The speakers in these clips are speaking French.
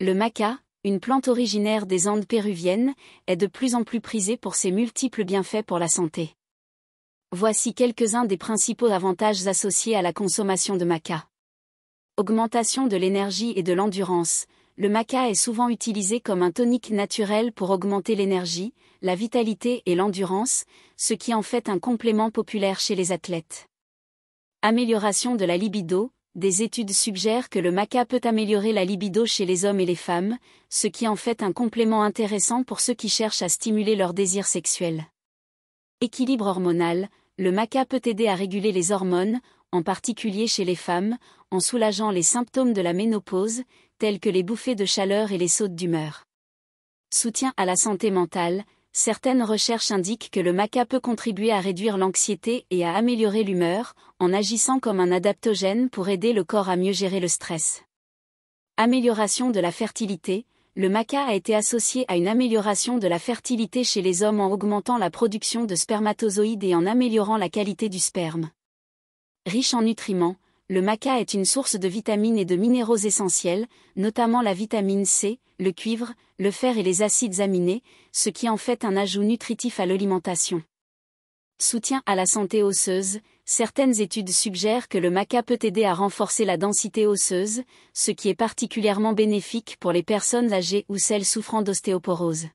Le maca, une plante originaire des Andes péruviennes, est de plus en plus prisée pour ses multiples bienfaits pour la santé. Voici quelques-uns des principaux avantages associés à la consommation de maca. Augmentation de l'énergie et de l'endurance. Le maca est souvent utilisé comme un tonique naturel pour augmenter l'énergie, la vitalité et l'endurance, ce qui en fait un complément populaire chez les athlètes. Amélioration de la libido. Des études suggèrent que le maca peut améliorer la libido chez les hommes et les femmes, ce qui en fait un complément intéressant pour ceux qui cherchent à stimuler leur désir sexuel. Équilibre hormonal. Le maca peut aider à réguler les hormones, en particulier chez les femmes, en soulageant les symptômes de la ménopause, tels que les bouffées de chaleur et les sautes d'humeur. Soutien à la santé mentale. Certaines recherches indiquent que le maca peut contribuer à réduire l'anxiété et à améliorer l'humeur, en agissant comme un adaptogène pour aider le corps à mieux gérer le stress. Amélioration de la fertilité. Le maca a été associé à une amélioration de la fertilité chez les hommes en augmentant la production de spermatozoïdes et en améliorant la qualité du sperme. Riche en nutriments, le maca est une source de vitamines et de minéraux essentiels, notamment la vitamine C, le cuivre, le fer et les acides aminés, ce qui en fait un ajout nutritif à l'alimentation. Soutien à la santé osseuse. Certaines études suggèrent que le maca peut aider à renforcer la densité osseuse, ce qui est particulièrement bénéfique pour les personnes âgées ou celles souffrant d'ostéoporose.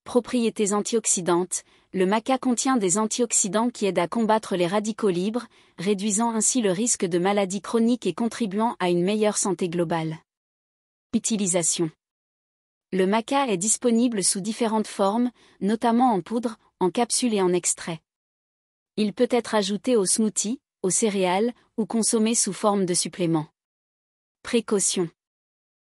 Propriétés antioxydantes. Le maca contient des antioxydants qui aident à combattre les radicaux libres, réduisant ainsi le risque de maladies chroniques et contribuant à une meilleure santé globale. Utilisation. Le maca est disponible sous différentes formes, notamment en poudre, en capsule et en extrait. Il peut être ajouté aux smoothies, aux céréales, ou consommé sous forme de supplément. Précaution.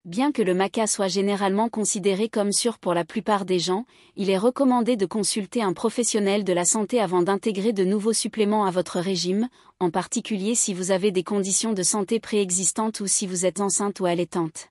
Bien que le maca soit généralement considéré comme sûr pour la plupart des gens, il est recommandé de consulter un professionnel de la santé avant d'intégrer de nouveaux suppléments à votre régime, en particulier si vous avez des conditions de santé préexistantes ou si vous êtes enceinte ou allaitante.